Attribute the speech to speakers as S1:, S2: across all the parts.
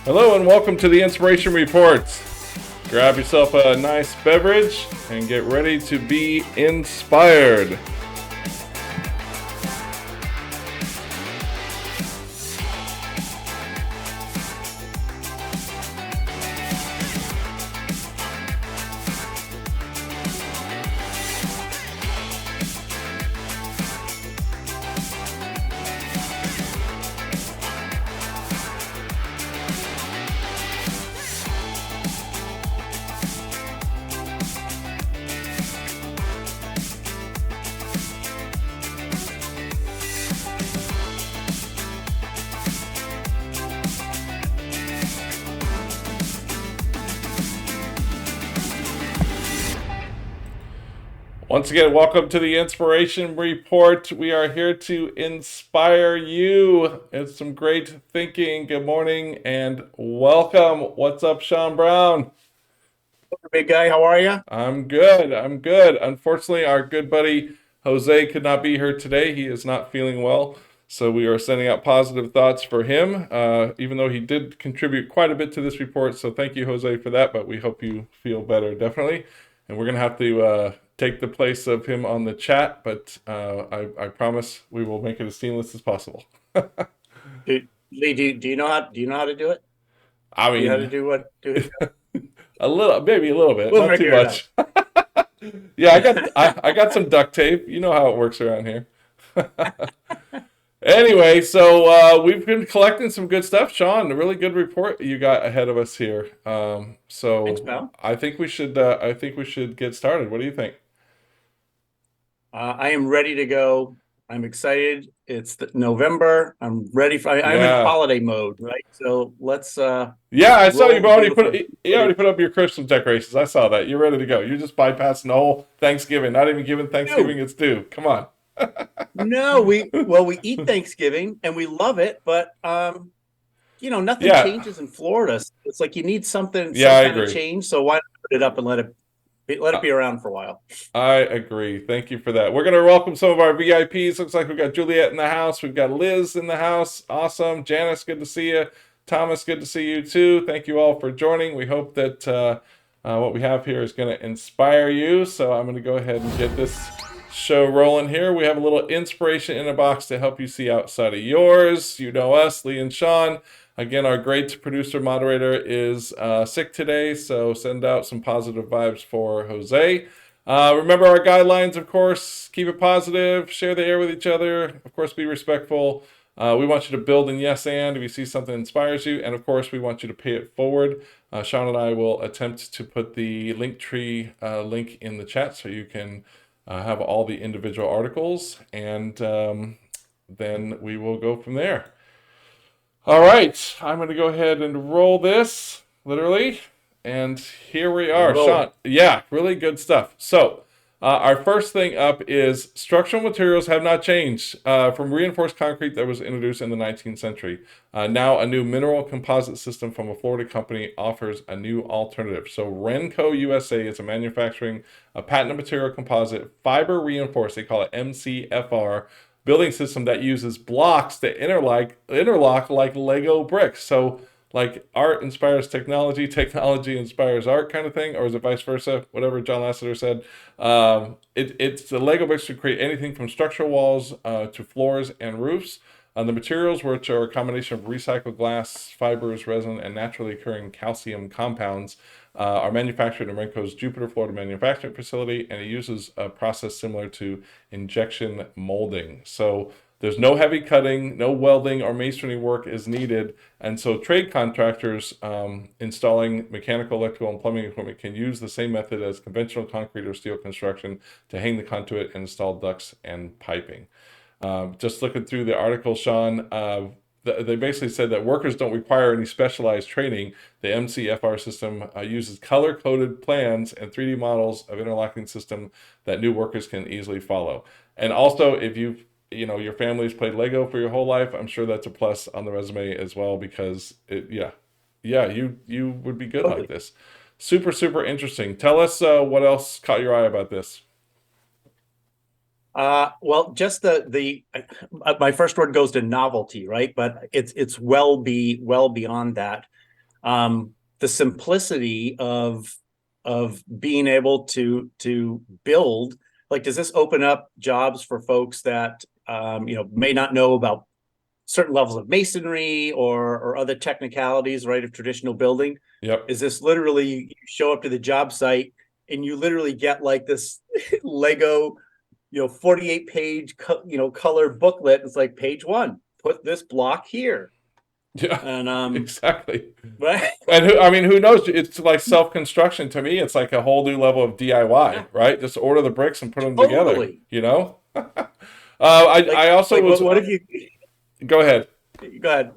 S1: Hello and welcome to the Inspiration Reports. Grab yourself a nice beverage and get ready to be inspired. Once again, welcome to the Inspiration Report. We are here to inspire you. It's some great thinking. Good morning and welcome. What's up, Sean Brown?
S2: Big guy, how are you?
S1: I'm good. I'm good. Unfortunately, our good buddy Jose could not be here today. He is not feeling well. So we are sending out positive thoughts for him, even though he did contribute quite a bit to this report. So thank you, Jose, for that. But we hope you feel better, definitely. And we're going to have to take the place of him on the chat. But I promise we will make it as seamless as possible.
S2: Lee, do you know how to do it?
S1: I
S2: Do you know how to
S1: mean,
S2: do what?
S1: a little, maybe a little bit,
S2: We'll
S1: not too
S2: figure it out.
S1: much. Yeah, I got some duct tape. You know how it works around here. Anyway, so we've been collecting some good stuff, Sean. A really good report you got ahead of us here.
S2: Thanks,
S1: So
S2: pal.
S1: I think we should get started. What do you think?
S2: I am ready to go. I'm excited. It's November. I'm ready for. I'm in
S1: Yeah,
S2: holiday mode, right? So let's
S1: yeah. I saw you've
S2: roll
S1: already
S2: beautiful.
S1: you already put up your Christmas decorations. I saw that. You're ready to go. You're just bypassing the whole Thanksgiving. Not even giving
S2: No,
S1: Thanksgiving its due. Come on.
S2: no, we eat Thanksgiving and we love it, but nothing
S1: Yeah,
S2: changes in Florida. It's like you need something,
S1: yeah.
S2: some
S1: I
S2: kind of
S1: agree.
S2: change. So why not put it up and let it be around for a while?
S1: I agree. Thank you for that. We're going to welcome some of our VIPs. Looks like we've got Juliet in the house. We've got Liz in the house. Awesome. Janice, good to see you. Thomas, good to see you too. Thank you all for joining. We hope that what we have here is going to inspire you. So I'm going to go ahead and get this show rolling here. We have a little inspiration in a box to help you see outside of yours. You know us, Lee and Sean. Again, our great producer moderator is sick today, so send out some positive vibes for Jose. Remember our guidelines, of course. Keep it positive, share the air with each other, of course, be respectful. We want you to build in yes and if you see something that inspires you, and of course, we want you to pay it forward. Sean and I will attempt to put the Linktree link in the chat so you can have all the individual articles, and then we will go from there. All right, I'm going to go ahead and roll this, literally. And here we
S2: We're
S1: are,
S2: rolling.
S1: Sean. Yeah, really good stuff. So, our first thing up is structural materials have not changed from reinforced concrete that was introduced in the 19th century. Now, a new mineral composite system from a Florida company offers a new alternative. So, Renco USA is manufacturing a patented material composite fiber reinforced, they call it MCFR, building system that uses blocks that interlock like Lego bricks. So like art inspires technology, technology inspires art kind of thing, or is it vice versa? Whatever John Lasseter said. It's the Lego bricks to create anything from structural walls to floors and roofs. The materials, which are a combination of recycled glass, fibers, resin, and naturally occurring calcium compounds, are manufactured in Renco's Jupiter, Florida manufacturing facility, and it uses a process similar to injection molding. So there's no heavy cutting, no welding or masonry work is needed, and so trade contractors installing mechanical, electrical, and plumbing equipment can use the same method as conventional concrete or steel construction to hang the conduit and install ducts and piping. Just looking through the article, Sean, they basically said that workers don't require any specialized training. The MCFR system uses color-coded plans and 3D models of interlocking system that new workers can easily follow. And also, if your family's played Lego for your whole life, I'm sure that's a plus on the resume as well because you would be good like
S2: Totally.
S1: this. Super, super interesting. Tell us what else caught your eye about this.
S2: Well, just the my first word goes to novelty, right? But it's well beyond that. The simplicity of being able to build. Like, does this open up jobs for folks that may not know about certain levels of masonry or other technicalities, right, of traditional building?
S1: Yep.
S2: Is this literally you show up to the job site and you literally get like this Lego, 48 page, color booklet. It's like page one, put this block here.
S1: Yeah.
S2: And
S1: Exactly.
S2: right.
S1: And I mean, who knows? It's like self construction to me. It's like a whole new level of DIY,
S2: Yeah,
S1: right? Just order the bricks and put them together.
S2: totally.
S1: You know. I also
S2: Like
S1: was.
S2: what if you
S1: Go ahead.
S2: go ahead?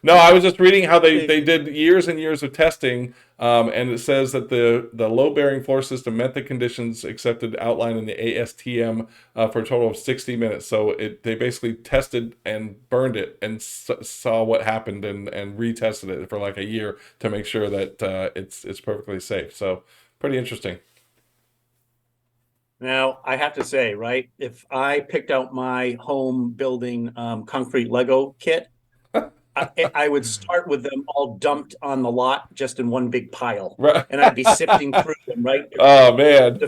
S1: No, I was just reading how they,
S2: Hey,
S1: they did years and years of testing, and it says that the low bearing floor system met the conditions accepted outlined in the ASTM for a total of 60 minutes. So they basically tested and burned it and saw what happened and retested it for like a year to make sure that it's perfectly safe. So pretty interesting.
S2: Now, I have to say, right, if I picked out my home building concrete Lego kit, I would start with them all dumped on the lot just in one big pile,
S1: Right.
S2: and I'd be sifting through them, right?
S1: Oh man.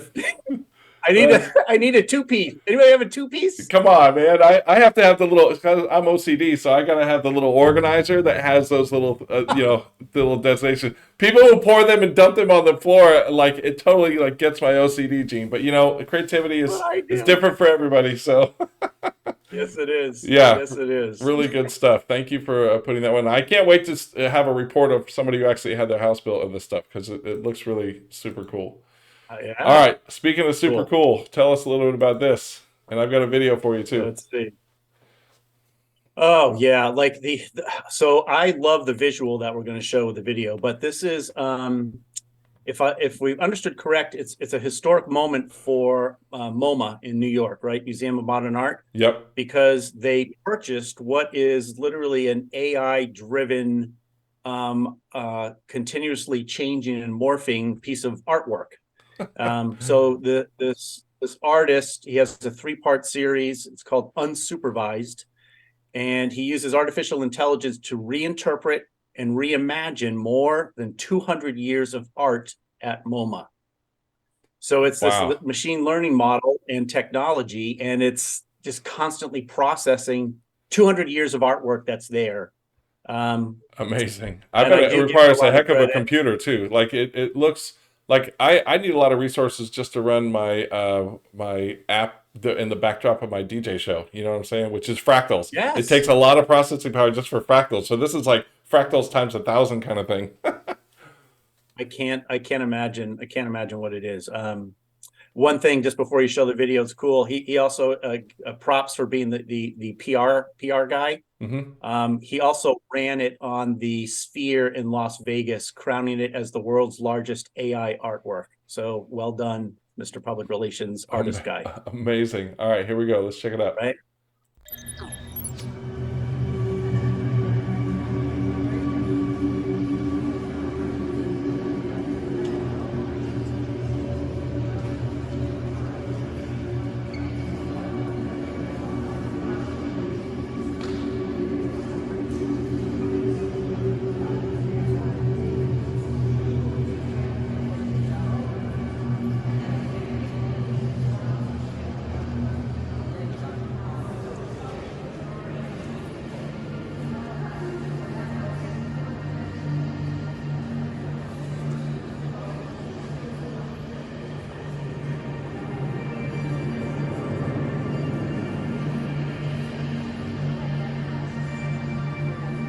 S2: I need a two piece. Anybody have a two piece?
S1: Come on, man. I have to have the little, because I'm OCD, so I gotta have the little organizer that has those little, the little designations. People who pour them and dump them on the floor, like it totally like gets my OCD gene. But creativity
S2: What I
S1: is
S2: do.
S1: different for everybody. So
S2: Yes, it is.
S1: yeah,
S2: Yes, it is.
S1: really good stuff. Thank you for putting that one. I can't wait to have a report of somebody who actually had their house built of this stuff because it looks really super cool. All
S2: Yeah,
S1: right, speaking of super
S2: cool.
S1: cool, tell us a little bit about this, and I've got a video for you too.
S2: Let's see. Oh yeah, like so I love the visual that we're going to show with the video, but this is if we understood correct, it's a historic moment for MoMA in New York, right? Museum of Modern Art,
S1: Yep.
S2: because they purchased what is literally an AI driven, continuously changing and morphing piece of artwork. So this artist, he has a 3-part series. It's called Unsupervised, and he uses artificial intelligence to reinterpret and reimagine more than 200 years of art at MoMA. So it's this
S1: Wow.
S2: machine learning model and technology, and it's just constantly processing 200 years of artwork that's there. Um,
S1: Amazing. I
S2: and
S1: bet
S2: I
S1: it
S2: do give her a
S1: requires a
S2: lot of
S1: heck of a
S2: credit.
S1: computer too. Like it looks like I need a lot of resources just to run my app in the backdrop of my DJ show. You know what I'm saying? Which is fractals. It takes
S2: Yes,
S1: a lot of processing power just for fractals. So this is like fractals times 1,000 kind of thing.
S2: I can't imagine what it is. One thing just before you show the video, it's cool. He also props for being the PR guy.
S1: Hmm.
S2: He also ran it on the Sphere in Las Vegas, crowning it as the world's largest AI artwork. So well done, Mr. Public Relations artist guy.
S1: Amazing. All right, here we go. Let's check it out.
S2: Right?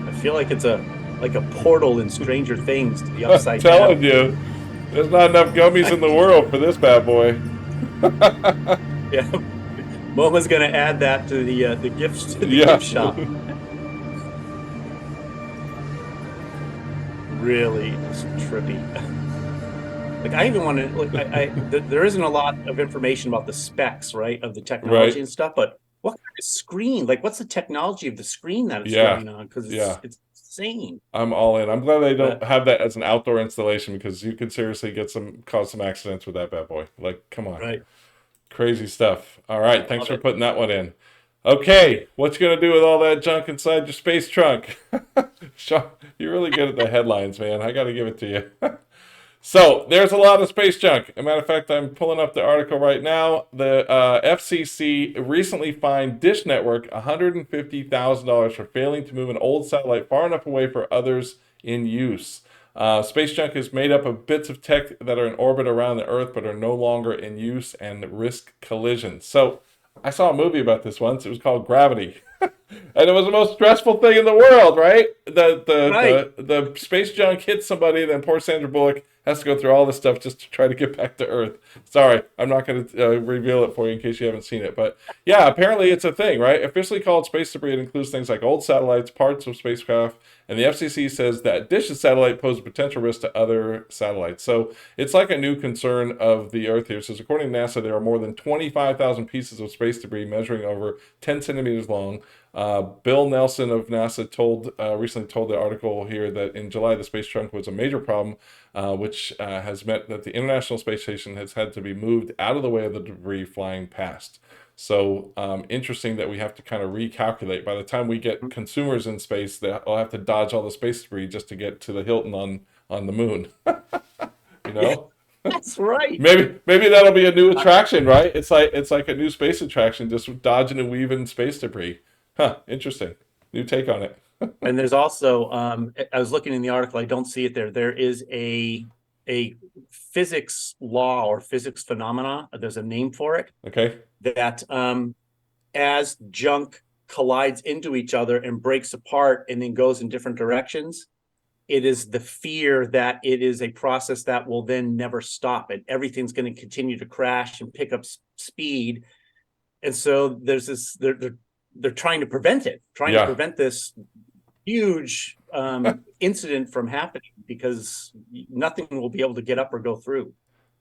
S2: I feel like it's like a portal in Stranger Things to the
S1: I'm
S2: upside
S1: telling
S2: down.
S1: you, there's not enough gummies in the world for this bad boy.
S2: Yeah, MoMA's going to add that to the
S1: Yeah.
S2: gift shop. Really just trippy. Like I even want to like there isn't a lot of information about the specs, right, of the technology
S1: Right.
S2: and stuff, but what kind of screen? Like what's the technology of the screen that it's
S1: Yeah.
S2: running on? Because
S1: Yeah.
S2: it's insane.
S1: I'm all in. I'm glad they don't
S2: But
S1: have that as an outdoor installation because you could seriously cause some accidents with that bad boy. Like, come on.
S2: right.
S1: Crazy stuff. All right.
S2: I
S1: Thanks
S2: love
S1: for
S2: it.
S1: putting that one in. Okay. What you going to do with all that junk inside your space trunk? Sean, you're really good at the headlines, man. I got to give it to you. So there's a lot of space junk. As a matter of fact, I'm pulling up the article right now. The FCC recently fined Dish Network $150,000 for failing to move an old satellite far enough away for others in use. Space junk is made up of bits of tech that are in orbit around the Earth but are no longer in use and risk collisions. So I saw a movie about this once. It was called Gravity. And it was the most stressful thing in the world, right?
S2: Right.
S1: The space junk hits somebody, and then poor Sandra Bullock has to go through all this stuff just to try to get back to Earth. Sorry, I'm not going to reveal it for you in case you haven't seen it. But yeah, apparently it's a thing, right? Officially called space debris, it includes things like old satellites, parts of spacecraft, and the FCC says that Dish's satellite poses a potential risk to other satellites. So it's like a new concern of the Earth here. It says, according to NASA, there are more than 25,000 pieces of space debris measuring over 10 centimeters long. Bill Nelson of NASA recently told the article here that in July the space junk was a major problem, which has meant that the International Space Station has had to be moved out of the way of the debris flying past. So interesting that we have to kind of recalculate. By the time we get consumers in space, they'll have to dodge all the space debris just to get to the Hilton on the moon. You
S2: Yeah,
S1: know?
S2: that's right.
S1: Maybe that'll be a new attraction, right? It's like a new space attraction, just dodging and weaving space debris. Huh, interesting. New take on it.
S2: And there's also, I was looking in the article, I don't see it there. There is a physics law or physics phenomena. There's a name for it
S1: Okay.
S2: that as junk collides into each other and breaks apart and then goes in different directions, it is the fear that it is a process that will then never stop, and everything's going to continue to crash and pick up speed. And so there's this, they're trying to prevent it, trying to
S1: Yeah.
S2: prevent this huge incident from happening, because nothing will be able to get up or go through.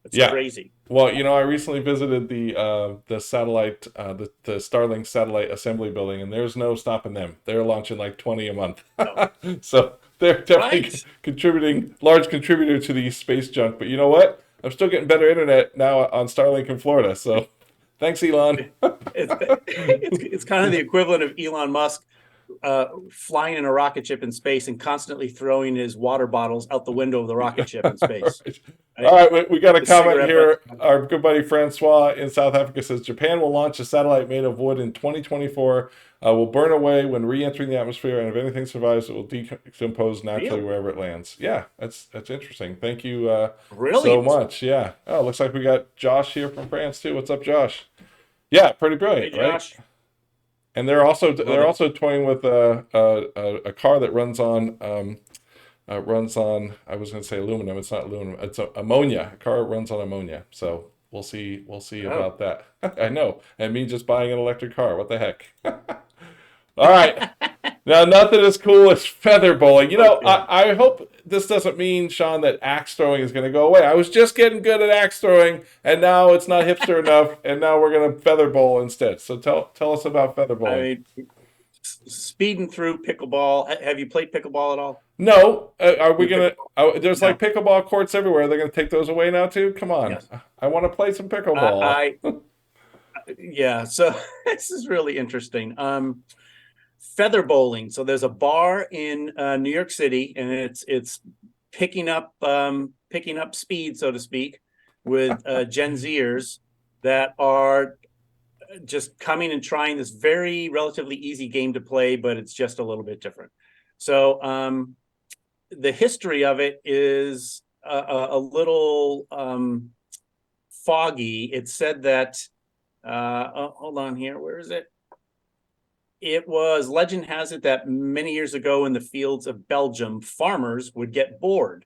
S2: It's
S1: Yeah.
S2: crazy.
S1: Well, I recently visited the satellite the Starlink satellite assembly building, and there's no stopping them. They're launching like 20 a month.
S2: So,
S1: So they're definitely
S2: right.
S1: contributing, large contributor to the space junk. But you know what? I'm still getting better internet now on Starlink in Florida. So thanks, Elon.
S2: It's kind of the equivalent of Elon Musk flying in a rocket ship in space and constantly throwing his water bottles out the window of the rocket ship in space.
S1: Right. All
S2: Right?
S1: right, we got a
S2: The
S1: comment
S2: cigarette
S1: here.
S2: butt.
S1: Our good buddy Francois in South Africa says Japan will launch a satellite made of wood in 2024. Will burn away when re-entering the atmosphere, and if anything survives, it will decompose naturally
S2: Really?
S1: wherever it lands. Yeah, that's interesting. Thank you so
S2: Brilliant.
S1: much. Yeah. Oh, looks like we got Josh here from France too. What's up, Josh? Yeah, pretty
S2: Hey,
S1: brilliant, right?
S2: Josh.
S1: And they're also
S2: Love
S1: they're
S2: it.
S1: also toying with a car that runs on, I was going to say aluminum. It's not aluminum. It's ammonia. A car runs on ammonia. So we'll see
S2: Oh.
S1: about that. I know. And me just buying an electric car. What the heck? All right. Now, nothing as cool as feather bowling.
S2: Okay.
S1: I hope this doesn't mean, Sean, that axe throwing is going to go away. I was just getting good at axe throwing, and now it's not hipster enough, and now we're going to feather bowl instead. So tell us about feather
S2: I
S1: bowling.
S2: mean, speeding through pickleball. Have you played pickleball at all?
S1: No, are we
S2: You
S1: gonna?
S2: pickleball?
S1: There's like
S2: No.
S1: pickleball courts everywhere. They're gonna take those away now too. Come on,
S2: Yes.
S1: I want to play some pickleball.
S2: I yeah. So this is really interesting. Feather bowling. So there's a bar in New York City, and it's picking up speed, so to speak, with Gen Zers that are just coming and trying this very relatively easy game to play, but it's just a little bit different. So the history of it is a little foggy. It said that hold on here, where is it? It was, legend has it that many years ago in the fields of Belgium, farmers would get bored.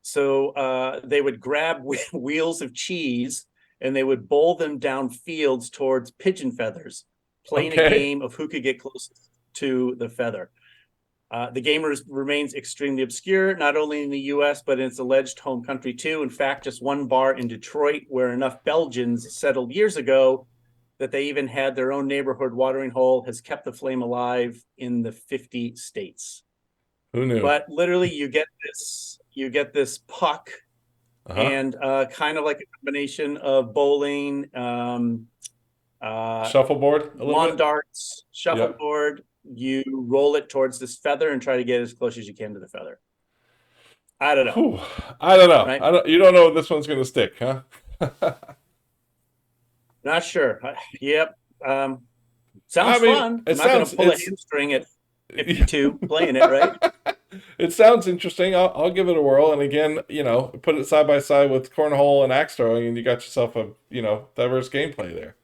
S2: So they would grab wheels of cheese and they would bowl them down fields towards pigeon feathers, playing a
S1: Okay,
S2: game of who could get closest to the feather. The game remains extremely obscure, not only in the US, but in its alleged home country too. In fact, just one bar in Detroit where enough Belgians settled years ago that they even had their own neighborhood watering hole has kept the flame alive in the 50 states.
S1: who knew?
S2: But literally you get this puck
S1: Uh huh.
S2: and kind of like a combination of bowling, uh,
S1: Shuffleboard a little
S2: lawn
S1: bit.
S2: darts,
S1: Yep.
S2: shuffleboard. you roll it towards this feather and try to get as close as you can to the feather. I don't know,
S1: Whew. I don't know.
S2: right?
S1: You don't know if this one's going to stick, huh?
S2: Not sure. Yep.
S1: I
S2: Sounds
S1: mean,
S2: fun. I'm
S1: it
S2: not going to
S1: sounds
S2: pull a
S1: it's
S2: hamstring at 52 playing it, right?
S1: it sounds interesting. I'll give it a whirl. And again, put it side by side with cornhole and axe throwing, and you got yourself a diverse gameplay there.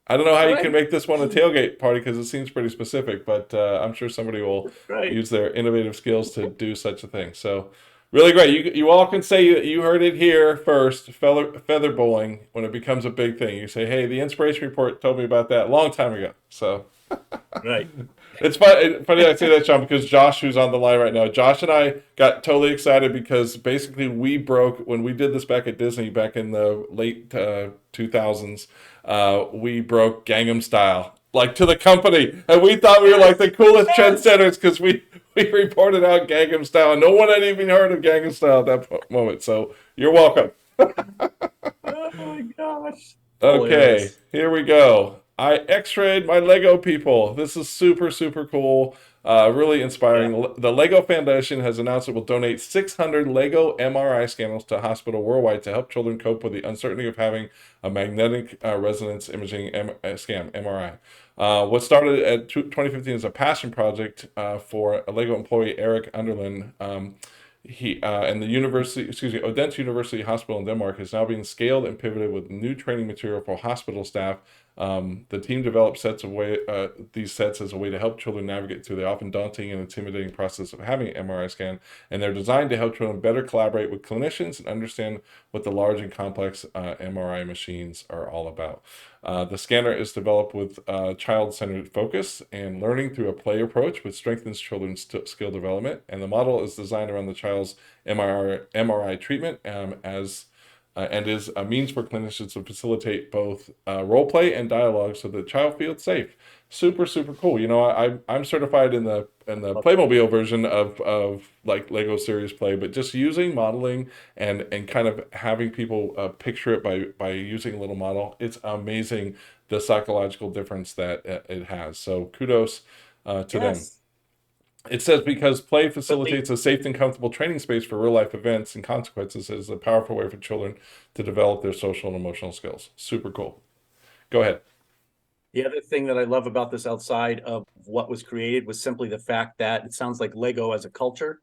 S1: I don't know how you can
S2: Right.
S1: make this one a tailgate party because it seems pretty specific, but I'm sure somebody will
S2: Right.
S1: use their innovative skills to do such a thing. So, really great. You all can say that you heard it here first. Feather bowling, when it becomes a big thing, you say, "Hey, the inspiration report told me about that a long time ago." So
S2: Right.
S1: it's funny I say that, Sean, because Josh, who's on the line right now, Josh and I got totally excited because basically we broke when we did this back at Disney back in the late 2000s. We broke Gangnam Style like to the company, and we thought we were like
S2: Yes.
S1: the coolest
S2: Yes.
S1: trendsetters because we reported out Gangnam Style, and no one had even heard of Gangnam Style at that moment. So you're welcome.
S2: Oh my gosh.
S1: Okay,
S2: Hilarious.
S1: here we go. I X-rayed my Lego people. This is super, super cool. Really
S2: Yeah.
S1: inspiring. The Lego Foundation has announced it will donate 600 Lego MRI scanners to hospital worldwide to help children cope with the uncertainty of having a magnetic resonance imaging scan (MRI). What started at 2015 as a passion project for a Lego employee, Eric Underland. He and the university, excuse me, Odense University Hospital in Denmark is now being scaled and pivoted with new training material for hospital staff. The team developed these sets as a way to help children navigate through the often daunting and intimidating process of having an MRI scan, and they're designed to help children better collaborate with clinicians and understand what the large and complex MRI machines are all about. The scanner is developed with child-centered focus and learning through a play approach, which strengthens children's skill development. And the model is designed around the child's MRI treatment and is a means for clinicians to facilitate both role play and dialogue so the child feels safe. Super, super cool. I'm certified in the Playmobil version of like Lego Serious Play, but just using modeling and kind of having people picture it by using a little model, it's amazing the psychological difference that it has. So kudos to them.
S2: Yes.
S1: It says because play
S2: But Lee,
S1: facilitates a safe and comfortable training space for real life events and consequences, it is a powerful way for children to develop their social and emotional skills. Super cool. Go ahead.
S2: the other thing that I love about this outside of what was created was simply the fact that it sounds like Lego as a culture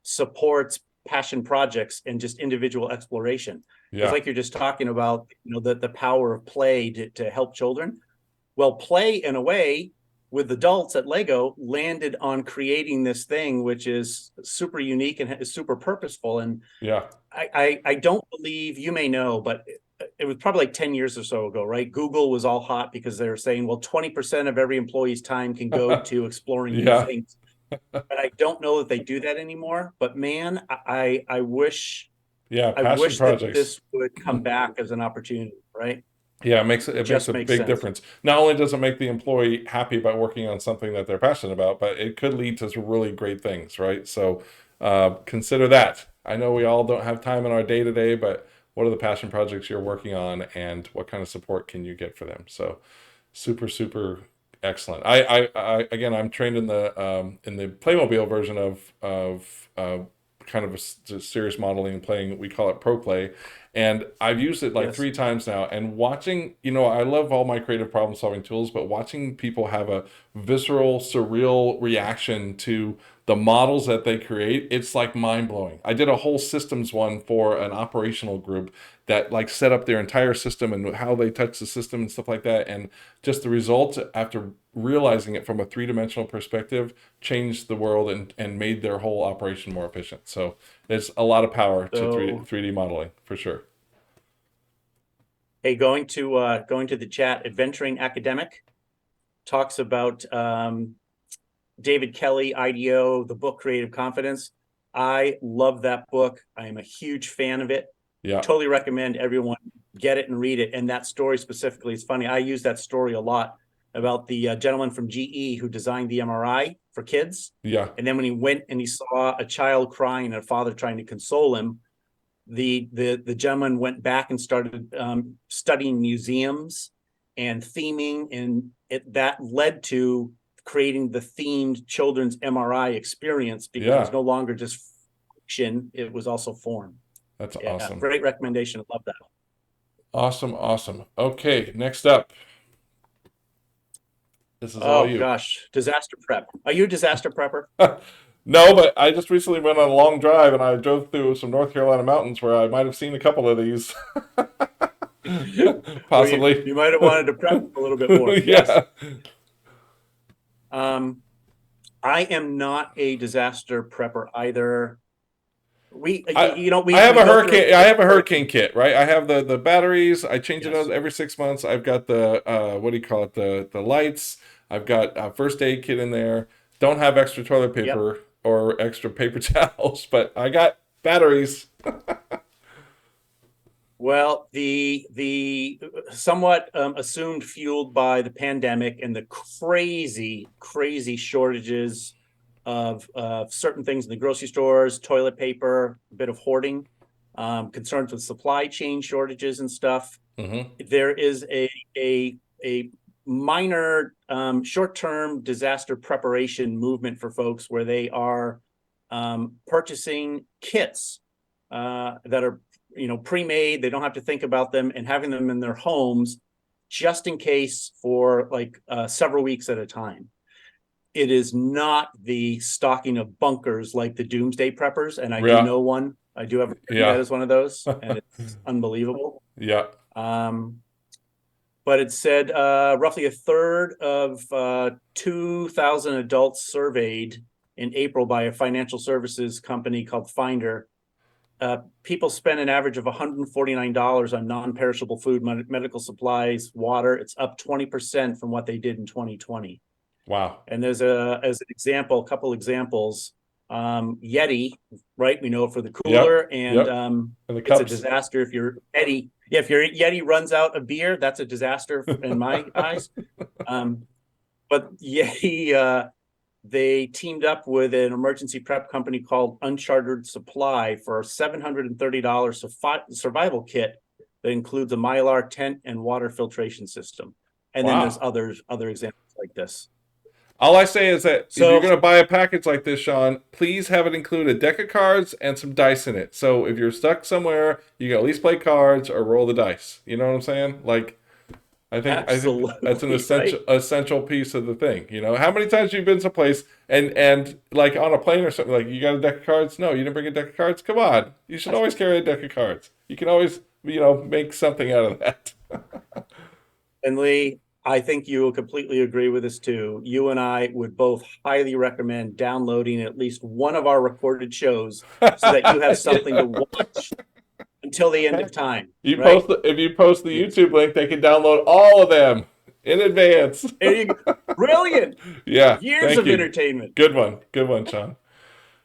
S2: supports passion projects and just individual exploration. Because
S1: Yeah.
S2: like you're just talking about, the power of play to help children. Well, play in a way with adults at Lego landed on creating this thing, which is super unique and is super purposeful. And
S1: Yeah.
S2: I don't believe, you may know, but it was probably like 10 years or so ago, right? Google was all hot because they were saying, well, 20% of every employee's time can go to exploring new
S1: Yeah.
S2: things. But I don't know that they do that anymore. But man, I wish
S1: Yeah.
S2: I
S1: Passion
S2: wish that
S1: projects.
S2: this would come back as an opportunity, right?
S1: Yeah,
S2: It
S1: it makes
S2: just
S1: a
S2: makes
S1: big
S2: sense.
S1: difference. Not only does it make the employee happy about working on something that they're passionate about, but it could lead to some really great things, right? So consider that. I know we all don't have time in our day to day, but what are the passion projects you're working on, and what kind of support can you get for them? So super, super excellent. Again, I'm trained in the Playmobil version of kind of serious modeling and playing. We call it Pro Play, and I've used it like
S2: Yes.
S1: 3 times now. And watching, I love all my creative problem solving tools, but watching people have a visceral, surreal reaction to the models that they create, it's like mind blowing. I did a whole systems one for an operational group that like set up their entire system and how they touch the system and stuff like that. And just the results after realizing it from a three-dimensional perspective changed the world and made their whole operation more efficient. So there's a lot of power to
S2: So
S1: 3D modeling for sure.
S2: hey, going to the chat, Adventuring Academic talks about David Kelly, IDEO, the book Creative Confidence. I love that book. I am a huge fan of it.
S1: Yeah.
S2: Totally recommend everyone get it and read it. And that story specifically is funny. I use that story a lot about the gentleman from GE who designed the MRI for kids.
S1: Yeah.
S2: And then when he went and he saw a child crying and a father trying to console him, the gentleman went back and started studying museums and theming, and that led to creating the themed children's MRI experience because it was
S1: Yeah,
S2: no longer just function, it was also form.
S1: that's
S2: Yeah,
S1: awesome.
S2: great recommendation. I love that.
S1: Awesome, awesome. Okay, next up. This is all
S2: Oh
S1: you.
S2: gosh, disaster prep. Are you a disaster prepper?
S1: No, but I just recently went on a long drive and I drove through some North Carolina mountains where I might have seen a couple of these.
S2: Well,
S1: Possibly.
S2: you might have wanted to prep a little bit more. Yes.
S1: Yeah.
S2: Um, I am not a disaster prepper either. We,
S1: I
S2: you know,
S1: I have
S2: we
S1: a
S2: go through
S1: hurricane. I
S2: a
S1: have a hurricane
S2: hurricane.
S1: kit, right? I have the batteries. I change it
S2: Yes.
S1: out every 6 months. I've got the what do you call it? The lights. I've got a first aid kit in there. Don't have extra toilet
S2: Yep.
S1: paper or extra paper towels, but I got batteries.
S2: Well, the somewhat assumed fueled by the pandemic and the crazy shortages of certain things in the grocery stores, toilet paper, a bit of hoarding, concerns with supply chain shortages and stuff.
S1: Hmm.
S2: There is a minor short-term disaster preparation movement for folks where they are purchasing kits that are pre-made. They don't have to think about them and having them in their homes just in case for like several weeks at a time. It is not the stocking of bunkers like the doomsday preppers, and I do
S1: Yeah.
S2: know one. I do have a friend
S1: Yeah.
S2: that is one of those, and it's unbelievable.
S1: Yeah.
S2: Um, but it said roughly a third of 2,000 adults surveyed in April by a financial services company called Finder. People spend an average of $149 on non-perishable food, medical supplies, water. It's up 20% from what they did in 2020.
S1: Wow.
S2: And there's as an example, a couple examples. Yeti, right? We know it for the
S1: Yep.
S2: cooler, and
S1: Yep. And the
S2: it's a
S1: cups.
S2: disaster if your Yeti. Yeah, if your Yeti runs out of beer, that's a disaster in my eyes. Um, but Yeti, they teamed up with an emergency prep company called Uncharted Supply for a $730 survival kit that includes a Mylar tent and water filtration system. And then there's
S1: Wow.
S2: other examples like this.
S1: All I say is that if you're
S2: So
S1: going to buy a package like this, Sean, please have it include a deck of cards and some dice in it. So if you're stuck somewhere, you can at least play cards or roll the dice. You know what I'm saying? Like, I think that's an
S2: absolutely right.
S1: essential piece of the thing. You know, how many times you've been someplace and like on a plane or something, like you got a deck of cards? No, you didn't bring a deck of cards. Come on, you should always carry a deck of cards. You can always make something out of that.
S2: And Lee, I think you will completely agree with this too. You and I would both highly recommend downloading at least one of our recorded shows so that you have something to
S1: Yeah.
S2: watch until the end of time,
S1: You
S2: right?
S1: post if you post the
S2: Yes.
S1: YouTube link, they can download all of them in advance.
S2: There you go. Brilliant.
S1: Yeah,
S2: Years
S1: thank
S2: of
S1: you.
S2: entertainment.
S1: Good one, Sean.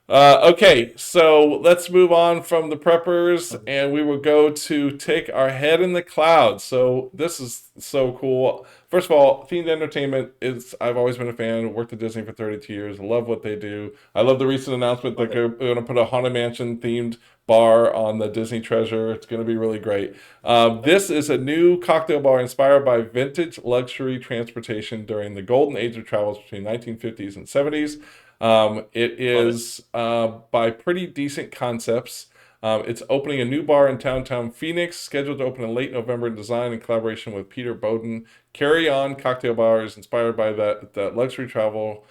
S1: Okay, so let's move on from the preppers and we will go to take our head in the clouds. So this is so cool. First of all, themed entertainment is, I've always been a fan. Worked at Disney for 32 years. Love what they do. I love the recent announcement that
S2: Love it.
S1: they're going to put a Haunted Mansion themed bar on the Disney Treasure. It's going to be really great. This is a new cocktail bar inspired by vintage luxury transportation during the golden age of travels between 1950s and 70s. It
S2: Love it.
S1: is by Pretty Decent Concepts. It's opening a new bar in downtown Phoenix, scheduled to open in late November, and designed in collaboration with Peter Bowden. Carry On Cocktail Bar is inspired by that luxury travel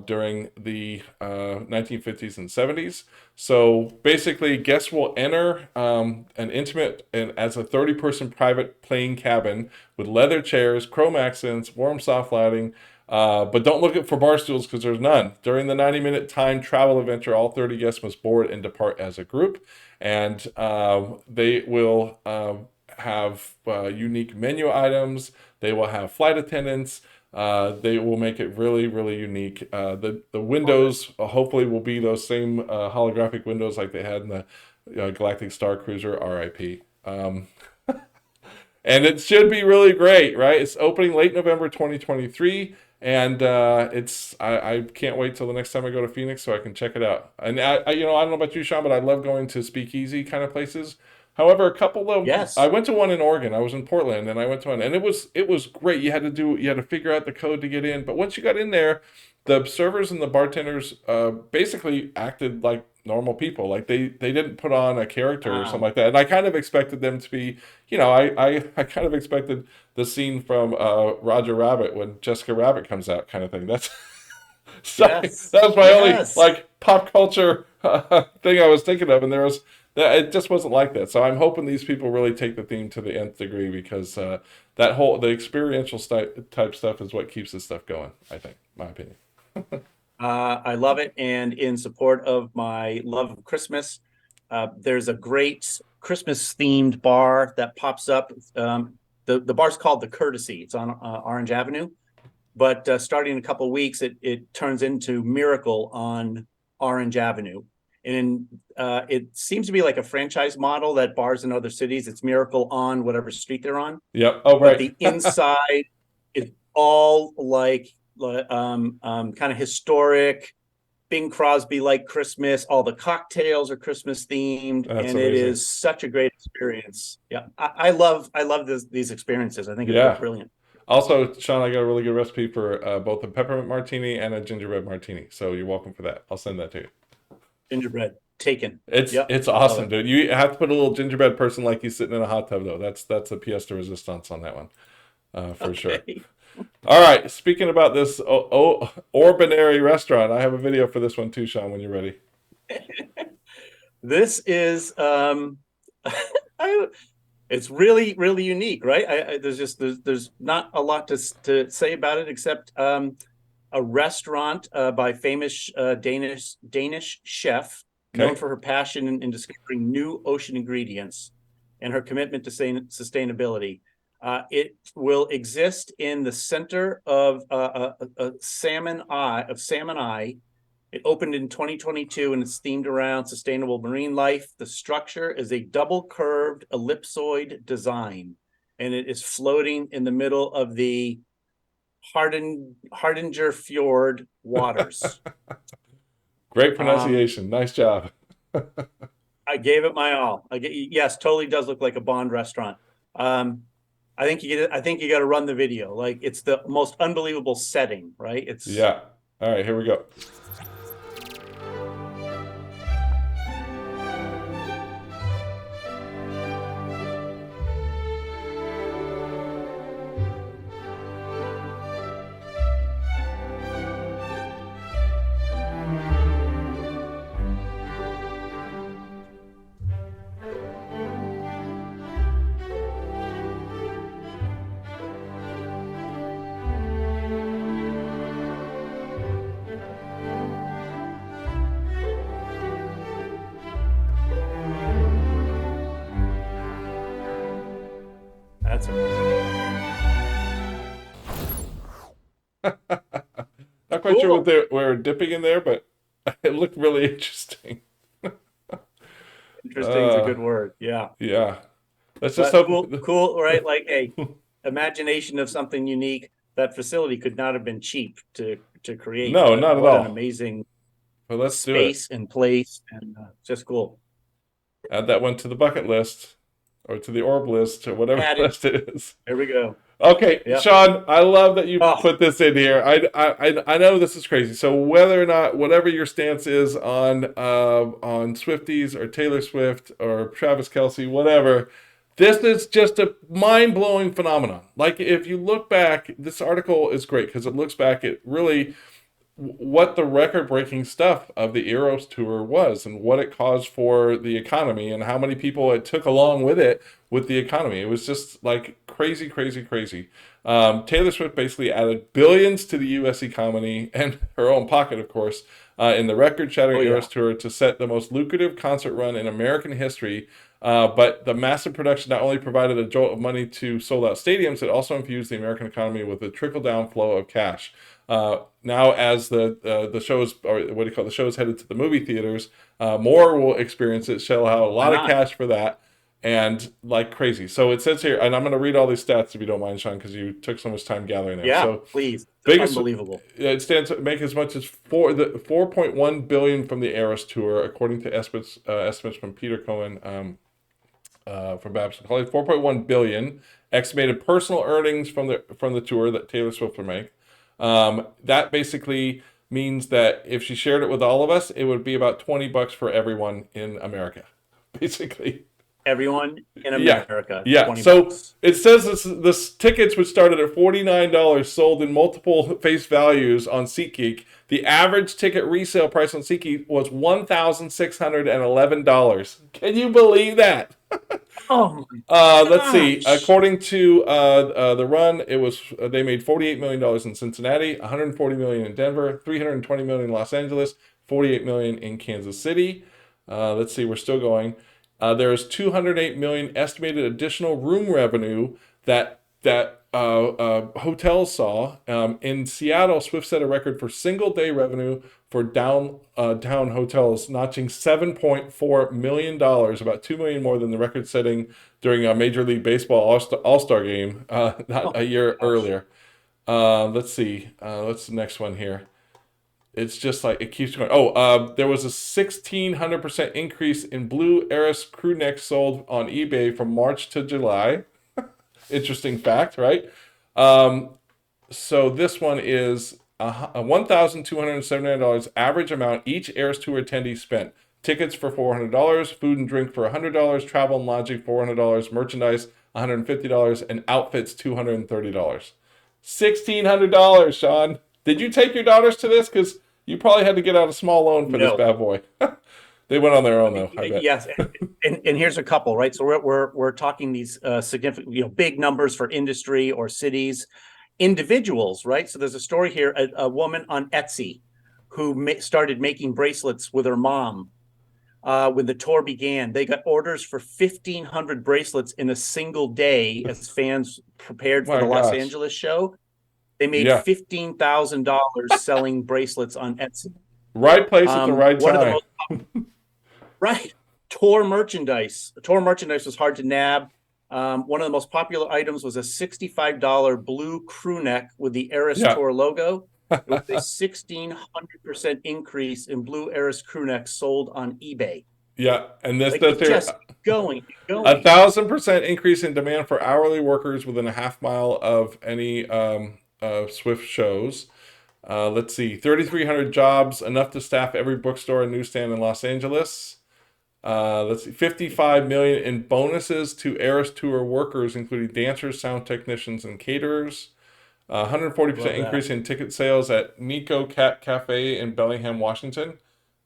S1: during the 1950s and 70s. So basically, guests will enter an intimate and as a 30-person private playing cabin with leather chairs, chrome accents, warm soft lighting. But don't look for bar stools because there's none. During the 90-minute time travel adventure, all 30 guests must board and depart as a group. And they will have unique menu items. They will have flight attendants. They will make it really, really unique. The
S2: Love it.
S1: windows hopefully will be those same holographic windows like they had in the Galactic Star Cruiser, RIP. And it should be really great, right? It's opening late November 2023, and I can't wait till the next time I go to Phoenix so I can check it out. And I don't know about you, Sean, but I love going to speakeasy kind of places. However, a couple of I
S2: Yes.
S1: went to one in Oregon. I was in Portland, and I went to one, and it was great. You had to figure out the code to get in, but once you got in there, the servers and the bartenders basically acted like normal people. Like they didn't put on a character or something
S2: Wow.
S1: like that. And I kind of expected them to be, I kind of expected the scene from Roger Rabbit when Jessica Rabbit comes out, kind of thing. That's sorry,
S2: Yes.
S1: that was my only
S2: Yes.
S1: like pop culture thing I was thinking of, and there was that it just wasn't like that. So I'm hoping these people really take the theme to the nth degree because the experiential type stuff is what keeps this stuff going. I think, my opinion.
S2: I love it. And in support of my love of Christmas, there's a great Christmas themed bar that pops up. The bar's called the Courtesy. It's on Orange Avenue. But starting in a couple of weeks, it turns into Miracle on Orange Avenue. And it seems to be like a franchise model that bars in other cities, it's Miracle on whatever street they're on.
S1: Yep. Oh,
S2: But
S1: right.
S2: the inside is all like kind of historic, Bing Crosby like Christmas. All the cocktails are Christmas themed,
S1: That's
S2: and it
S1: amazing.
S2: is such a great experience. Yeah, I love these experiences. I think they're
S1: Yeah.
S2: brilliant.
S1: Also, Sean, I got a really good recipe for both a peppermint martini and a gingerbread martini. So you're welcome for that. I'll send that to you.
S2: Gingerbread taken.
S1: It's
S2: Yep,
S1: it's
S2: love
S1: awesome,
S2: it.
S1: dude. You have to put a little gingerbread person like you sitting in a hot tub though. That's a pièce de resistance on that one, for sure.
S2: Okay.
S1: All right. Speaking about this ordinary restaurant, I have a video for this one too, Sean. When you're ready.
S2: This is I, it's really really unique, right? There's not a lot to say about it except a restaurant by famous Danish chef known
S1: Okay.
S2: for her passion in discovering new ocean ingredients and her commitment to sustainability. It will exist in the center of a salmon eye. It opened in 2022 and it's themed around sustainable marine life. The structure is a double curved ellipsoid design, and it is floating in the middle of the Hardinger Fjord waters.
S1: Great
S2: Um,
S1: pronunciation. Nice job.
S2: I gave it my all. Yes, totally does look like a Bond restaurant. Um, I think you got to run the video. Like it's the most unbelievable setting, right? It's
S1: Yeah. All right. Here we go.
S2: that's
S1: Not quite sure what
S2: cool.
S1: they were dipping in there, but it looked really interesting.
S2: Interesting is a
S1: Uh,
S2: good word. Yeah.
S1: yeah. Let's just
S2: But
S1: hope.
S2: cool, right? Like a imagination of something unique. That facility could not have been cheap to create,
S1: No,
S2: but
S1: not at
S2: what an
S1: all.
S2: amazing
S1: But let's do it.
S2: space and place, and just cool.
S1: Add that one to the bucket list, or to the orb list, or whatever
S2: Added.
S1: list it is.
S2: There we go.
S1: Okay,
S2: Yep.
S1: Sean, I love that you
S2: Oh,
S1: put this in here. I know this is crazy. So whether or not whatever your stance is on Swifties or Taylor Swift or Travis Kelsey, whatever, this is just a mind blowing phenomenon. Like if you look back, this article is great because it looks back at really what the record breaking stuff of the Eros tour was and what it caused for the economy and how many people it took along with it with the economy. It was just like crazy, crazy, crazy. Taylor Swift basically added billions to the U.S. economy and her own pocket, of course, in the record
S2: oh
S1: shattering
S2: yeah.
S1: Eras tour to set the most lucrative concert run in American history. But the massive production not only provided a jolt of money to sold out stadiums, it also infused the American economy with a trickle down flow of cash. Now, as the shows, or what do you call it, the shows headed to the movie theaters, more will experience it. Shell out a
S2: Why
S1: lot of
S2: not?
S1: cash for that, and like crazy. So it says here, and I'm going to read all these stats if you don't mind, Sean, because you took so much time gathering them.
S2: Yeah,
S1: So
S2: please.
S1: biggest,
S2: Unbelievable.
S1: it stands to make as much as 4.1 billion from the Eras tour, according to estimates from Peter Cohen. from Babson College, 4.1 billion estimated personal earnings from the tour that Taylor Swift would make. That basically means that if she shared it with all of us, it would be about $20 for everyone in America, basically.
S2: Everyone in
S1: Yeah,
S2: America,
S1: yeah.
S2: 20
S1: So
S2: bucks.
S1: it says this tickets which started at $49 sold in multiple face values on SeatGeek. The average ticket resale price on SeatGeek was $1,611. Can you believe that?
S2: Oh my
S1: Let's see.
S2: gosh.
S1: According to the run, it was they made $48 million in Cincinnati, 140 million in Denver, 320 million in Los Angeles, 48 million in Kansas City. Let's see. We're still going. There's 208 million estimated additional room revenue that hotels saw. In Seattle, Swift set a record for single day revenue for downtown hotels, notching $7.4 million, about $2 million more than the record setting during a Major League Baseball All-Star game not
S2: Oh
S1: a year
S2: gosh.
S1: earlier. Let's see. What's the next one here? It's just like it keeps going. Oh, there was a 1,600% increase in Blue Eris crew necks sold on eBay from March to July. Interesting fact, right? So this one is a $1,279 average amount each Eras Tour attendee spent. Tickets for $400, food and drink for $100, travel and lodging $400, merchandise $150, and outfits $230. $1,600, Sean. Did you take your daughters to this? Because you probably had to get out a small loan for this
S2: No.
S1: bad boy. They went on their own though, I bet.
S2: Yes, and here's a couple, right? So we're talking these significant, big numbers for industry or cities, individuals, right? So there's a story here, a woman on Etsy who started making bracelets with her mom when the tour began. They got orders for 1,500 bracelets in a single day as fans prepared for
S1: My
S2: the Los
S1: gosh.
S2: Angeles show. They made
S1: Yeah.
S2: $15,000 selling bracelets on Etsy.
S1: Right place at the right
S2: One of the
S1: time.
S2: most Right. Tour merchandise was hard to nab. One of the most popular items was a $65 blue crew neck with the Eras
S1: Yeah.
S2: Tour logo. It was a 1,600% increase in blue Eras crew necks sold on eBay.
S1: Yeah. And this
S2: Like
S1: does
S2: it's
S1: here
S2: just going and
S1: a
S2: going.
S1: 1,000% increase in demand for hourly workers within a half mile of any Swift shows. Let's see, 3,300 jobs, enough to staff every bookstore and newsstand in Los Angeles. Let's see, 55 million in bonuses to Eras Tour workers, including dancers, sound technicians, and caterers. 140%
S2: Love that.
S1: increase in ticket sales at Nico Cat Cafe in Bellingham, Washington.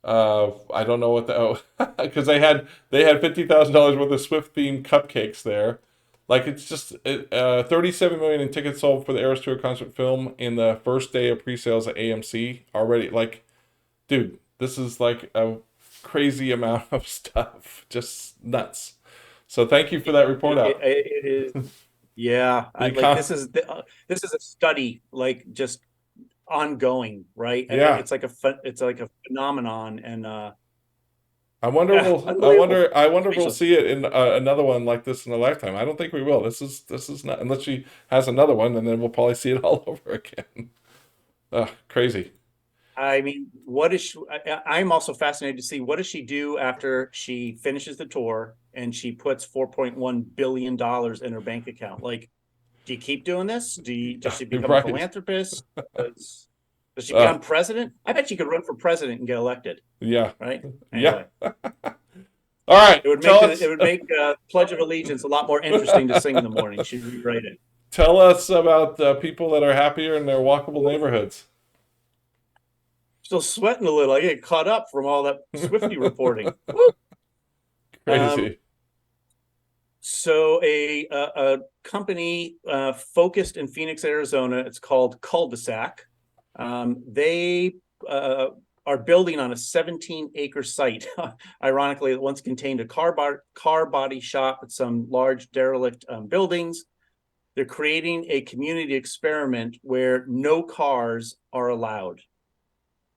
S1: I don't know what the because they had $50,000 worth of Swift themed cupcakes there. Like it's just 37 million in tickets sold for the Eras Tour concert film in the first day of pre-sales at AMC already. Like, dude, this is like a crazy amount of stuff, just nuts. So thank you for that report out.
S2: It is, yeah.
S1: The
S2: Like
S1: econ-
S2: this is a study, like just ongoing, right?
S1: yeah,
S2: It's like a phenomenon, and
S1: I
S2: unbelievable.
S1: wonder if we'll
S2: Speechless.
S1: see it in another one like this in a lifetime. I don't think we will. This is not unless she has another one, and then we'll probably see it all over again. Crazy.
S2: I mean, what is she, I'm also fascinated to see what does she do after she finishes the tour and she puts $4.1 billion in her bank account. Like, do you keep doing this? Does she become a
S1: Right.
S2: philanthropist? Does she
S1: Uh,
S2: become president? I bet she could run for president and get elected.
S1: yeah.
S2: Right?
S1: Yeah.
S2: Anyway,
S1: All right. Tell
S2: it
S1: us
S2: would make Pledge of Allegiance a lot more interesting to sing in the morning. She'd rewrite it.
S1: tell us about people that are happier in their walkable neighborhoods.
S2: Still sweating a little. I get caught up from all that Swifty reporting. Um,
S1: Crazy.
S2: So a company focused in Phoenix, Arizona, it's called Cul-de-sac. They are building on a 17-acre site. Ironically, it once contained a car body shop with some large derelict buildings. They're creating a community experiment where no cars are allowed.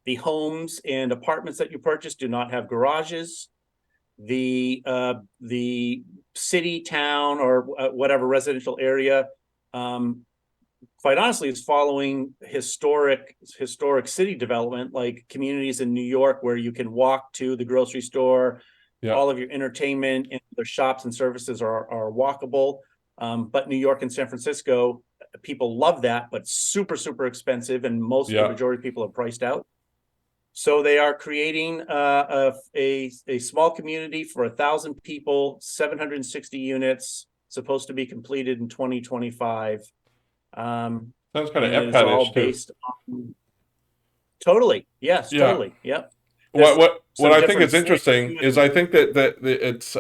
S2: The homes and apartments that you purchase do not have garages. The city, town, or whatever residential area, quite honestly, is following historic city development, like communities in New York where you can walk to the grocery store,
S1: Yeah.
S2: All of your entertainment and their shops and services are walkable. But New York and San Francisco, people love that, but super, super expensive, and the
S1: Yeah.
S2: majority of people are priced out. So they are creating a small community for 1,000 people, 760 units, supposed to be completed in 2025.
S1: Sounds kind of
S2: And it is all
S1: Epcot-ish too.
S2: based on totally. Yes,
S1: Yeah.
S2: totally. Yep.
S1: What
S2: There's
S1: what what
S2: some
S1: I think
S2: different
S1: is
S2: slanted
S1: interesting
S2: views.
S1: is I think that it's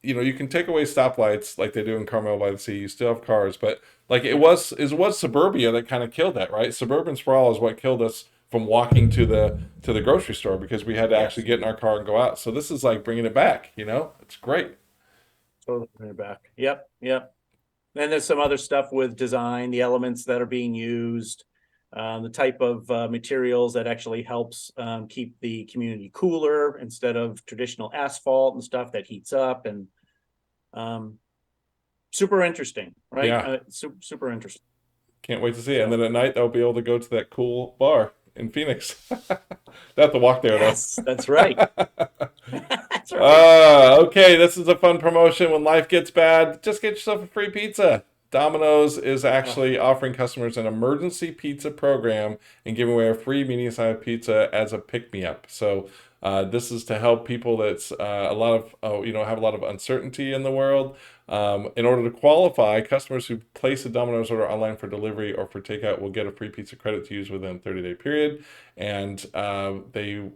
S1: you can take away stoplights like they do in Carmel by the Sea. You still have cars, but like it was suburbia that kind of killed that, right? Suburban sprawl is what killed us from walking to the grocery store because we had to actually
S2: Yes,
S1: get in our car and go out. So this is like bringing it back. It's great.
S2: totally bring it back. Yep, yep. Then there's some other stuff with design, the elements that are being used, the type of materials that actually helps keep the community cooler instead of traditional asphalt and stuff that heats up, and um, super interesting, right?
S1: Yeah,
S2: Super interesting.
S1: can't wait to see it. And
S2: So
S1: then at night they'll be able to go to that cool bar in Phoenix. They have to walk there though.
S2: yes, that's right. That's right.
S1: Okay, this is a fun promotion. When life gets bad, just get yourself a free pizza. Domino's is
S2: Oh,
S1: actually offering customers an emergency pizza program and giving away a free medium-sized pizza as a pick-me-up. So this is to help people that's a lot of have a lot of uncertainty in the world. In order to qualify, customers who place a Domino's order online for delivery or for takeout will get a free pizza credit to use within a 30-day period. And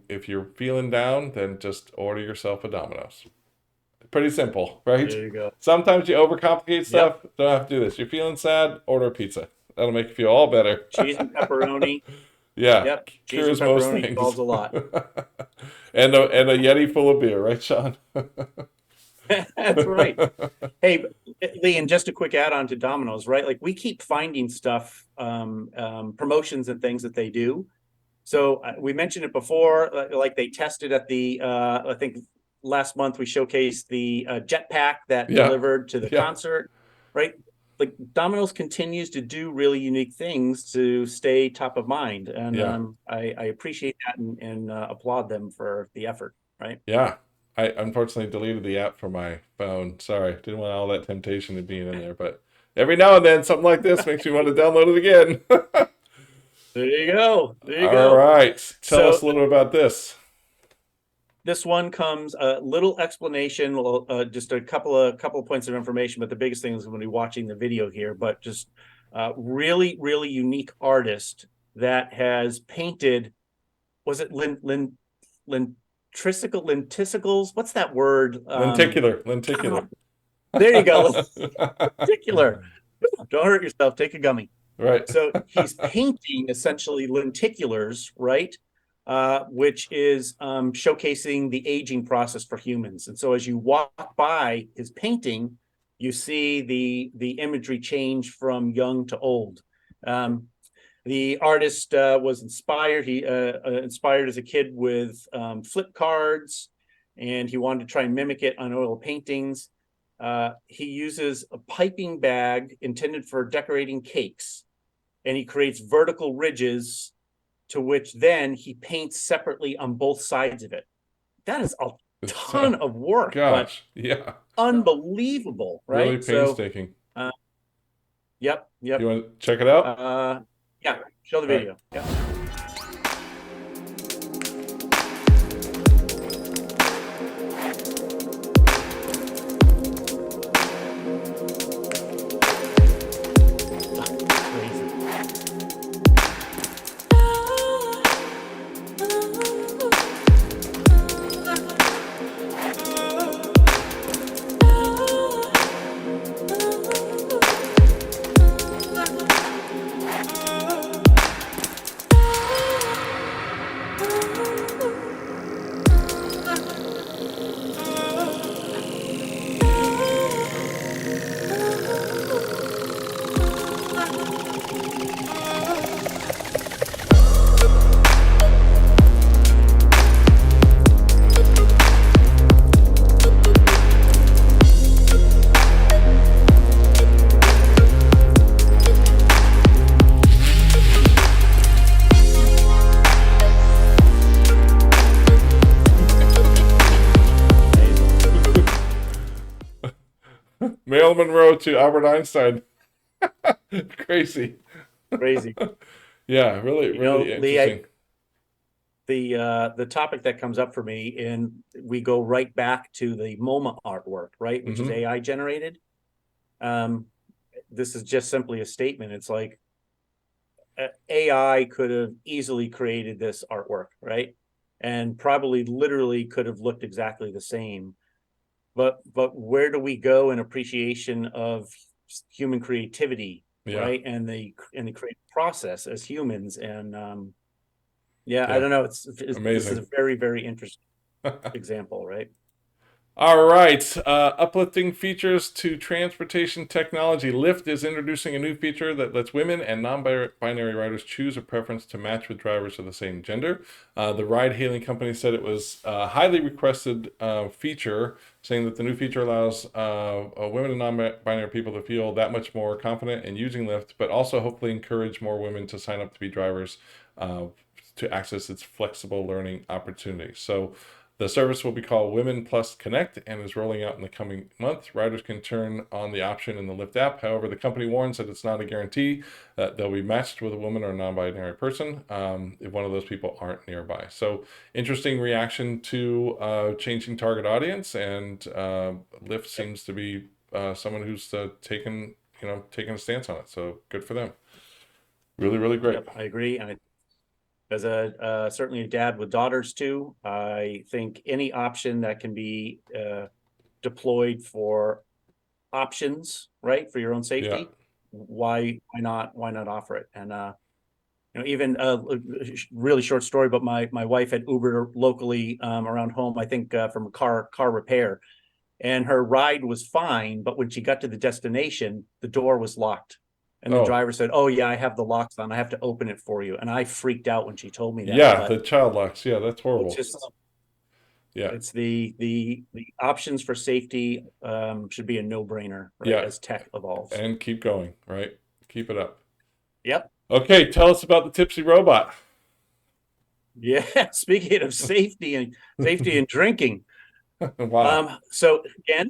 S1: if you're feeling down, then just order yourself a Domino's. Pretty simple, right?
S2: there you go.
S1: Sometimes you overcomplicate
S2: Yep.
S1: stuff. Don't have to do this. You're feeling sad, order a pizza. That'll make you feel all better.
S2: Cheese and pepperoni.
S1: Yeah,
S2: Yep. Cheese and
S1: cures most
S2: pepperoni
S1: things.
S2: solves a lot.
S1: And a Yeti full of beer, right, Sean?
S2: That's right. Hey, Lee, and just a quick add on to Domino's, right? Like we keep finding stuff, promotions and things that they do. So we mentioned it before, like they tested at the, I think last month we showcased the jetpack that
S1: Yeah,
S2: delivered to the
S1: yeah,
S2: concert, right? Like Domino's continues to do really unique things to stay top of mind. And
S1: yeah,
S2: I appreciate that and applaud them for the effort, right?
S1: yeah. I unfortunately deleted the app from my phone. Sorry, didn't want all that temptation of being in there. But every now and then, something like this makes me want to download it again.
S2: There you go. There you
S1: All
S2: go.
S1: right, tell us
S2: So
S1: a little bit about this.
S2: this one comes a little explanation, just a couple of points of information, but the biggest thing is going to be watching the video here. But just really, really unique artist that has painted. Was it lenticicles? What's that word?
S1: Lenticular.
S2: There you go. Lenticular. Don't hurt yourself. Take a gummy.
S1: Right.
S2: So he's painting essentially lenticulars, right? Which is showcasing the aging process for humans. And so as you walk by his painting, you see the imagery change from young to old. The artist was inspired. He inspired as a kid with flip cards, and he wanted to try and mimic it on oil paintings. He uses a piping bag intended for decorating cakes, and he creates vertical ridges to which then he paints separately on both sides of it. That is a ton of work, but
S1: Gosh, yeah,
S2: unbelievable,
S1: really
S2: right? So,
S1: painstaking.
S2: yep,
S1: You
S2: yep.
S1: want to check it out?
S2: Yeah, show the
S1: All right.
S2: video. Yeah.
S1: Marilyn Monroe to Albert Einstein. Crazy.
S2: Crazy.
S1: Yeah, really,
S2: You know,
S1: really
S2: Lee,
S1: interesting.
S2: the topic that comes up for me, and we go right back to the MoMA artwork, right, which is
S1: Hmm.
S2: AI generated. Um, this is just simply a statement. It's like AI could have easily created this artwork, right? And probably literally could have looked exactly the same. But where do we go in appreciation of human creativity,
S1: Yeah,
S2: right? And the creative process as humans. And yeah, I
S1: yeah,
S2: don't know. This is
S1: amazing.
S2: a very, very interesting example, right?
S1: All right, uplifting features to transportation technology. Lyft is introducing a new feature that lets women and non-binary riders choose a preference to match with drivers of the same gender. The ride-hailing company said it was a highly requested feature, saying that the new feature allows women and non-binary people to feel that much more confident in using Lyft, but also hopefully encourage more women to sign up to be drivers uh, to access its flexible learning opportunities. So the service will be called Women Plus Connect and is rolling out in the coming month. Riders can turn on the option in the Lyft app. However, the company warns that it's not a guarantee that they'll be matched with a woman or a non-binary person if one of those people aren't nearby. So, interesting reaction to changing target audience, and Lyft
S2: Yep.
S1: seems to be someone who's taken a stance on it. So, good for them. Really, really great.
S2: Yep, I agree. And as a certainly a dad with daughters too, I think any option that can be deployed for options, right, for your own
S1: Yeah.
S2: safety, why not offer it? And even really short story, but my wife had Uber locally around home, I think from a car repair, and her ride was fine, but when she got to the destination, the door was locked. And the
S1: Oh,
S2: driver said, "Oh yeah, I have the locks on. I have to open it for you." And I freaked out when she told me that.
S1: yeah.
S2: But
S1: The child locks. Yeah, that's
S2: it's
S1: horrible.
S2: just
S1: Yeah.
S2: it's the options for safety should be a no-brainer, right?
S1: Yeah.
S2: As tech evolves.
S1: And keep going, right? Keep it up.
S2: Yep.
S1: Okay, tell us about the tipsy robot.
S2: Yeah. Speaking of safety and drinking.
S1: Wow.
S2: So again,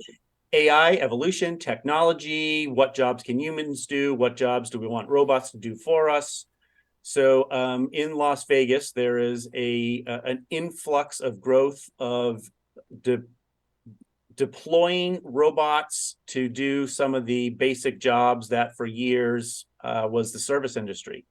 S2: AI, evolution, technology, what jobs can humans do? What jobs do we want robots to do for us? So in Las Vegas, there is an influx of growth of de deploying robots to do some of the basic jobs that for years was the service industry,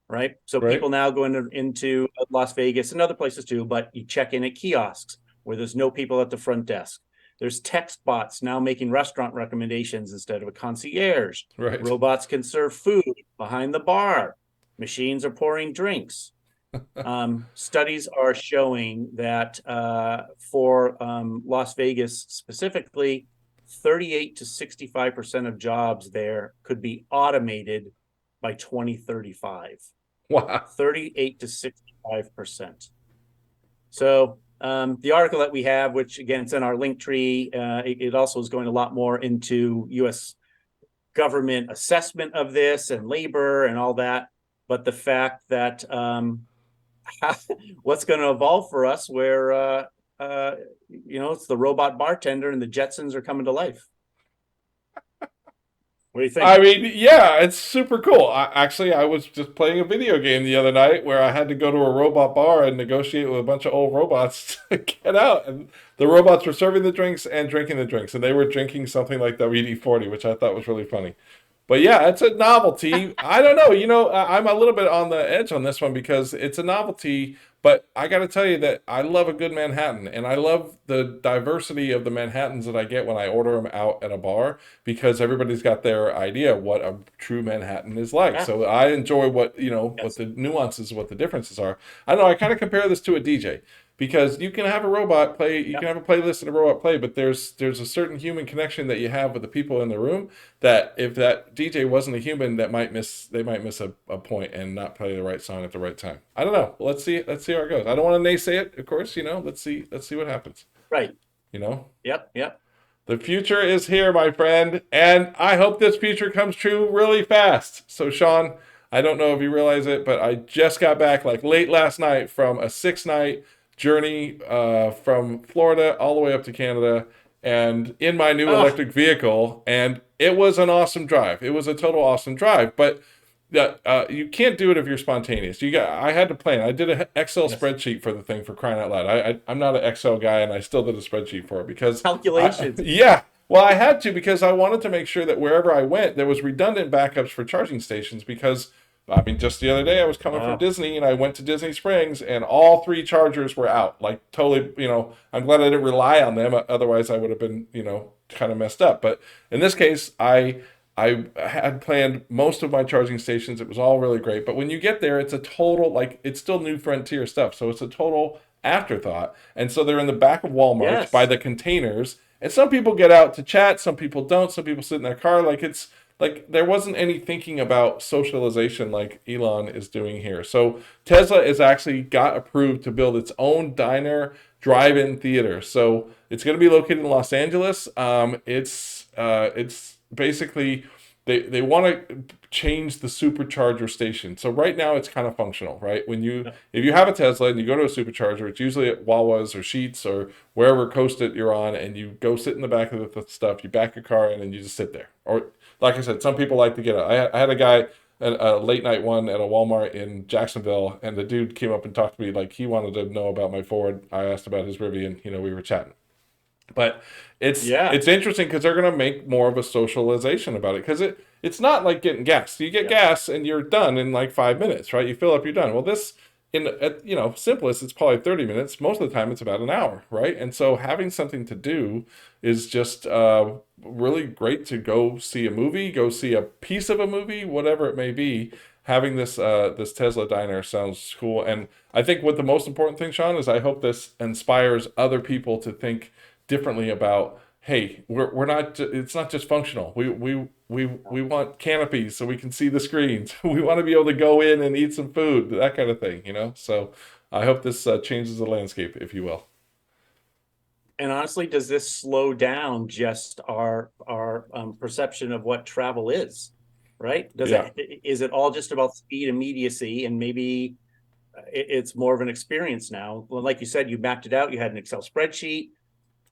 S2: right? So
S1: Right?
S2: people now go into Las Vegas and other places too, but you check in at kiosks where there's no people at the front desk. There's text bots now making restaurant recommendations instead of a concierge.
S1: Right.
S2: Robots can serve food behind the bar. Machines are pouring drinks. Studies are showing that for Las Vegas specifically, 38 to 65% of jobs there could be automated by 2035.
S1: Wow.
S2: 38 to 65%. So the article that we have, which again, it's in our link tree, it also is going a lot more into U.S. government assessment of this and labor and all that. But the fact that what's going to evolve for us where it's the robot bartender and the Jetsons are coming to life. What do you think?
S1: I mean, yeah, it's super cool. I was just playing a video game the other night where I had to go to a robot bar and negotiate with a bunch of old robots to get out. And the robots were serving the drinks and drinking the drinks. And they were drinking something like WD-40, which I thought was really funny. But yeah, it's a novelty. I don't know. I'm a little bit on the edge on this one because it's a novelty. But I got to tell you that I love a good Manhattan, and I love the diversity of the Manhattans that I get when I order them out at a bar because everybody's got their idea of what a true Manhattan is like.
S2: Yeah.
S1: So I enjoy what
S2: Yes.
S1: the nuances, what the differences are. I don't know. I kind of compare this to a DJ because you can have a robot play, you
S2: Yep.
S1: can have a playlist and a robot play, but there's a certain human connection that you have with the people in the room that if that DJ wasn't a human, they might miss a point and not play the right song at the right time. I don't know. Let's see how it goes. I don't want to naysay it, of course. Let's see what happens.
S2: Right.
S1: You know,
S2: Yep. Yep.
S1: the future is here, my friend, and I hope this future comes true really fast. So, Sean, I don't know if you realize it, but I just got back like late last night from a 6-night journey from Florida all the way up to Canada. and in my new
S2: Oh,
S1: electric vehicle, and it was an awesome drive. It was a total awesome drive, but you can't do it if you're spontaneous. I had to plan. I did an Excel
S2: yes.
S1: spreadsheet for the thing for crying out loud. I'm not an Excel guy, and I still did a spreadsheet for it because
S2: Calculations.
S1: yeah. Well, I had to because I wanted to make sure that wherever I went, there was redundant backups for charging stations because I mean, just the other day I was coming from
S2: Oh,
S1: Disney and I went to Disney Springs and all three chargers were out. Like totally, I'm glad I didn't rely on them. Otherwise, I would have been, kind of messed up. But in this case, I had planned most of my charging stations. It was all really great. But when you get there, it's a total like it's still new frontier stuff. So it's a total afterthought. And so they're in the back of Walmart by
S2: yes.
S1: the containers. And some people get out to chat, some people don't, some people sit in their car. Like there wasn't any thinking about socialization like Elon is doing here. So Tesla is actually got approved to build its own diner drive-in theater. So it's going to be located in Los Angeles. It's basically they want to change the supercharger station. So right now it's kind of functional, right? If you have a Tesla and you go to a supercharger, it's usually at Wawa's or Sheetz or wherever coast it you're on, and you go sit in the back of the stuff. You back your car in and you just sit there. Or like I said, some people like to get out. I had a guy a late night one at a Walmart in Jacksonville, and the dude came up and talked to me like he wanted to know about my Ford. I asked about his Rivian. We were chatting. But
S2: Yeah.
S1: it's interesting because they're going to make more of a socialization about it because it's not like getting gas. You get
S2: Yeah.
S1: gas and you're done in like 5 minutes, right? You fill up, you're done. Well, this in simplest, it's probably 30 minutes. Most of the time, it's about an hour, right? And so having something to do is just really great to go see a movie, go see a piece of a movie, whatever it may be. Having this Tesla diner sounds cool, and I think what the most important thing, Sean, is I hope this inspires other people to think differently about, hey, we're not, it's not just functional. We want canopies so we can see the screens. We want to be able to go in and eat some food, that kind of thing. So I hope this changes the landscape, if you will.
S2: And honestly, does this slow down just our perception of what travel is? Right?
S1: Yeah.
S2: Is it all just about speed, immediacy, and maybe it's more of an experience now? Well, like you said, you mapped it out. You had an Excel spreadsheet,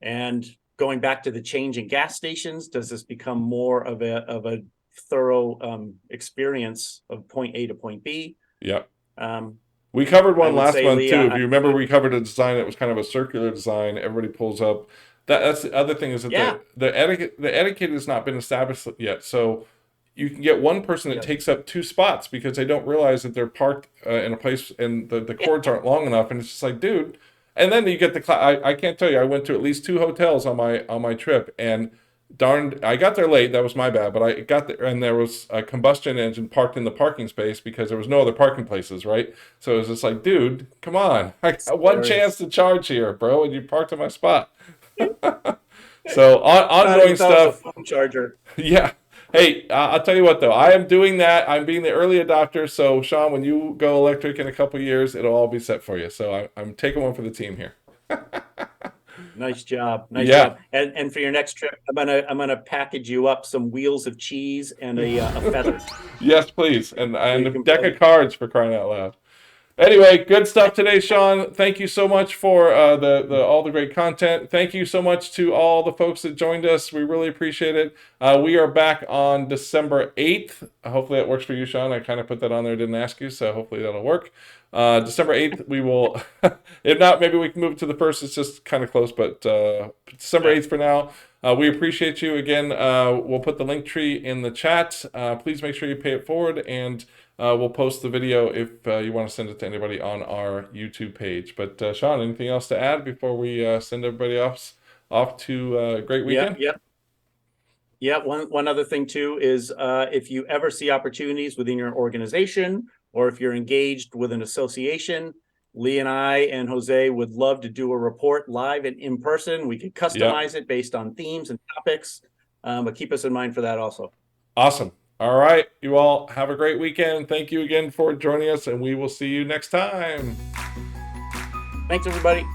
S2: and going back to the change in gas stations, does this become more of a thorough experience of point A to point B?
S1: Yeah.
S2: Um,
S1: We covered
S2: I
S1: one
S2: would
S1: last
S2: say,
S1: month
S2: Lee,
S1: too. If you remember, we covered a design that was kind of a circular design. Everybody pulls up. That's the other thing is that
S2: yeah,
S1: the etiquette has not been established yet. So you can get one person that
S2: yeah,
S1: takes up two spots because they don't realize that they're parked in a place and the
S2: yeah.
S1: cords aren't long enough, and it's just like, dude. And then you get I can't tell you. I went to at least two hotels on my trip, and darned, I got there late. That was my bad. But I got there, and there was a combustion engine parked in the parking space because there was no other parking places, right? So it was just like, dude, come on. I
S2: It's
S1: got one chance
S2: hilarious.
S1: to charge here, bro, and you parked in my spot. So
S2: You
S1: ongoing
S2: thought it was a
S1: stuff.
S2: phone charger.
S1: Yeah. Hey, I'll tell you what though. I am doing that. I'm being the early adopter. So Sean, when you go electric in a couple years, it'll all be set for you. So I'm taking one for the team here.
S2: Nice job, nice
S1: Yeah.
S2: job. And for your next trip, I'm gonna package you up some wheels of cheese and a feather,
S1: Yes, please. And
S2: so
S1: and
S2: you
S1: a
S2: can
S1: deck
S2: play.
S1: of cards for crying out loud. Anyway, good stuff today, Sean. Thank you so much for the all the great content. Thank you so much to all the folks that joined us. We really appreciate it. We are back on December 8th. Hopefully that works for you, Sean. I kind of put that on there, didn't ask you, so hopefully that'll work. December 8th, we will, if not, maybe we can move it to the 1st. It's just kind of close, but December
S2: Yeah.
S1: 8th for now. We appreciate you. Again, we'll put the link tree in the chat. Please make sure you pay it forward, and we'll post the video if you want to send it to anybody on our YouTube page. But Sean, anything else to add before we send everybody off to a great
S2: Yeah,
S1: weekend?
S2: yeah. Yeah, one other thing too is if you ever see opportunities within your organization, or if you're engaged with an association, Lee and I and Jose would love to do a report live and in person. We could
S1: Yeah,
S2: customize it based on themes and topics, but keep us in mind for that also.
S1: awesome. All right, you all have a great weekend. Thank you again for joining us, and we will see you next time.
S2: Thanks, everybody.